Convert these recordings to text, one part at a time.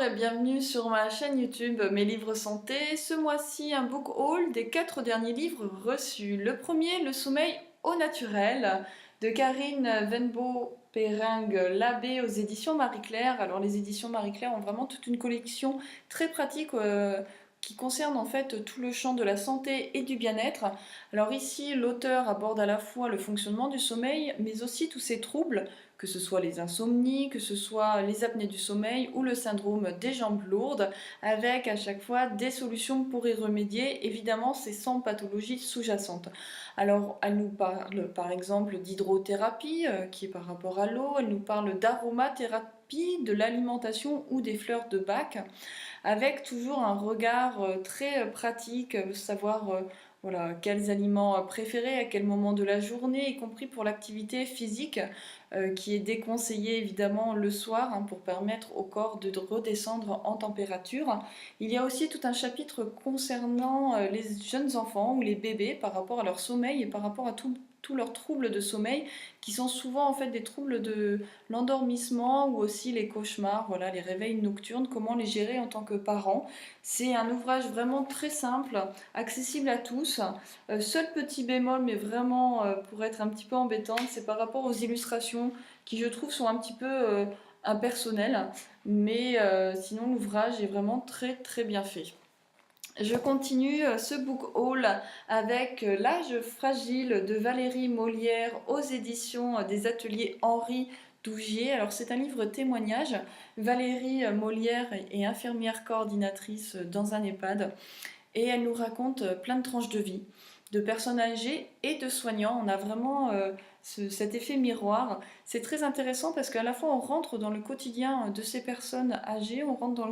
Bonjour et bienvenue sur ma chaîne YouTube Mes Livres Santé. Ce mois-ci, un book haul des 4 derniers livres reçus. Le premier, Le sommeil au naturel, de Karine Venbo-Perringue-Labbé aux éditions Marie-Claire. Alors les éditions Marie-Claire ont vraiment toute une collection très pratique qui concerne en fait tout le champ de la santé et du bien-être. Alors ici, l'auteur aborde à la fois le fonctionnement du sommeil, mais aussi tous ses troubles, que ce soit les insomnies, que ce soit les apnées du sommeil ou le syndrome des jambes lourdes, avec à chaque fois des solutions pour y remédier. Évidemment, c'est sans pathologie sous-jacente. Alors, elle nous parle par exemple d'hydrothérapie, qui est par rapport à l'eau, elle nous parle d'aromathérapie, de l'alimentation ou des fleurs de Bach, avec toujours un regard très pratique, savoir voilà, quels aliments préférer, à quel moment de la journée, y compris pour l'activité physique, qui est déconseillée évidemment le soir pour permettre au corps de redescendre en température. Il y a aussi tout un chapitre concernant les jeunes enfants ou les bébés par rapport à leur sommeil et par rapport à tous leurs troubles de sommeil qui sont souvent en fait des troubles de l'endormissement ou aussi les cauchemars, voilà, les réveils nocturnes, comment les gérer en tant que parent. C'est un ouvrage vraiment très simple, accessible à tous. Seul petit bémol, mais vraiment pour être un petit peu embêtante, c'est par rapport aux illustrations qui je trouve sont un petit peu impersonnelles, mais sinon l'ouvrage est vraiment très très bien fait. Je continue ce book haul avec L'âge fragile de Valérie Molière aux éditions des ateliers Henri Dougier. Alors c'est un livre témoignage. Valérie Molière est infirmière coordinatrice dans un EHPAD et elle nous raconte plein de tranches de vie, de personnes âgées et de soignants. On a vraiment cet effet miroir. C'est très intéressant parce qu'à la fois on rentre dans le quotidien de ces personnes âgées, on rentre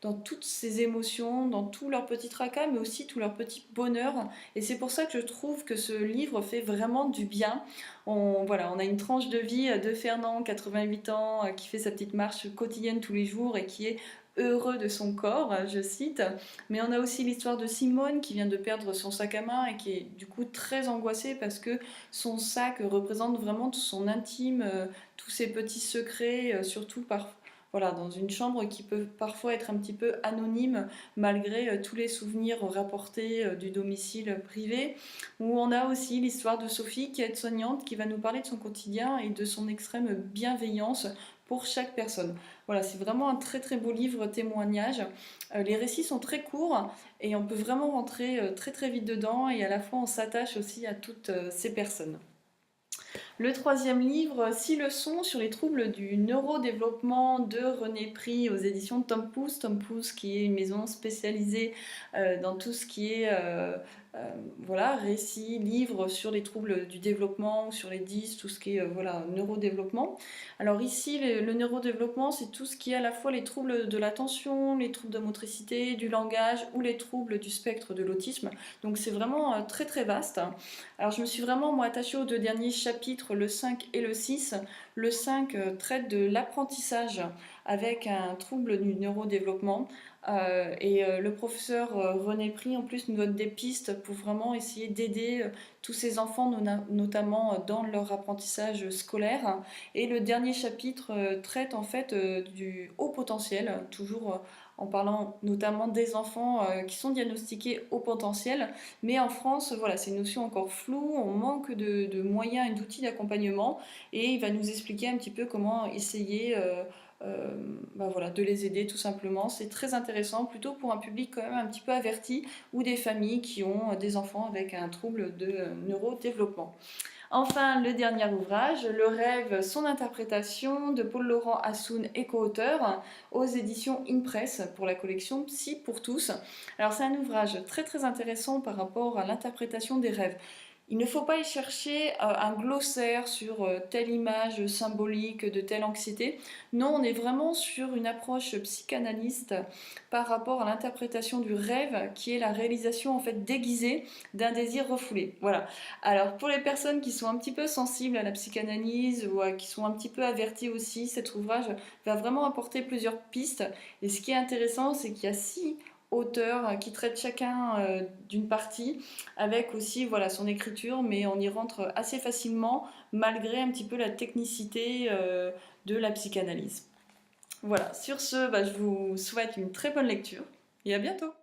dans toutes ces émotions, dans tout leur petit tracas, mais aussi tout leur petit bonheur. Et c'est pour ça que je trouve que ce livre fait vraiment du bien. Voilà, on a une tranche de vie de Fernand, 88 ans, qui fait sa petite marche quotidienne tous les jours et qui est heureux de son corps, je cite. Mais on a aussi l'histoire de Simone qui vient de perdre son sac à main et qui est du coup très angoissée parce que son sac représente vraiment tout son intime, tous ses petits secrets, surtout voilà, dans une chambre qui peut parfois être un petit peu anonyme malgré tous les souvenirs rapportés du domicile privé. Où on a aussi l'histoire de Sophie qui est aide-soignante, qui va nous parler de son quotidien et de son extrême bienveillance pour chaque personne. Voilà, c'est vraiment un très très beau livre témoignage. Les récits sont très courts et on peut vraiment rentrer très très vite dedans et à la fois on s'attache aussi à toutes ces personnes. Le troisième livre, 6 leçons sur les troubles du neurodéveloppement de René Pris aux éditions de Tom Pouce. Tom Pouce qui est une maison spécialisée dans tout ce qui est voilà, récits, livres sur les troubles du développement, sur les 10, tout ce qui est voilà, neurodéveloppement. Alors ici, le neurodéveloppement, c'est tout ce qui est à la fois les troubles de l'attention, les troubles de motricité, du langage ou les troubles du spectre de l'autisme. Donc c'est vraiment très très vaste. Alors je me suis vraiment moi attachée aux deux derniers chapitres, le 5 et le 6. Le 5 traite de l'apprentissage avec un trouble du neurodéveloppement. Le professeur René Pris en plus nous donne des pistes pour vraiment essayer d'aider tous ces enfants, notamment dans leur apprentissage scolaire. Et le dernier chapitre traite en fait du haut potentiel, toujours en parlant notamment des enfants qui sont diagnostiqués haut potentiel. Mais en France, voilà, c'est une notion encore floue, on manque de moyens et d'outils d'accompagnement. Et il va nous expliquer un petit peu comment essayer voilà, de les aider tout simplement. C'est très intéressant, plutôt pour un public quand même un petit peu averti ou des familles qui ont des enfants avec un trouble de neurodéveloppement. Enfin, le dernier ouvrage, Le rêve, son interprétation de Paul-Laurent Assoun et co-auteur aux éditions InPress pour la collection Psy pour tous. Alors c'est un ouvrage très très intéressant par rapport à l'interprétation des rêves. Il ne faut pas y chercher un glossaire sur telle image symbolique de telle anxiété. Non, on est vraiment sur une approche psychanalyste par rapport à l'interprétation du rêve, qui est la réalisation en fait déguisée d'un désir refoulé. Voilà. Alors pour les personnes qui sont un petit peu sensibles à la psychanalyse ou qui sont un petit peu averties aussi, cet ouvrage va vraiment apporter plusieurs pistes. Et ce qui est intéressant, c'est qu'il y a 6 auteurs qui traitent chacun d'une partie, avec aussi voilà, son écriture, mais on y rentre assez facilement malgré un petit peu la technicité de la psychanalyse. Voilà, sur ce, bah, je vous souhaite une très bonne lecture et à bientôt.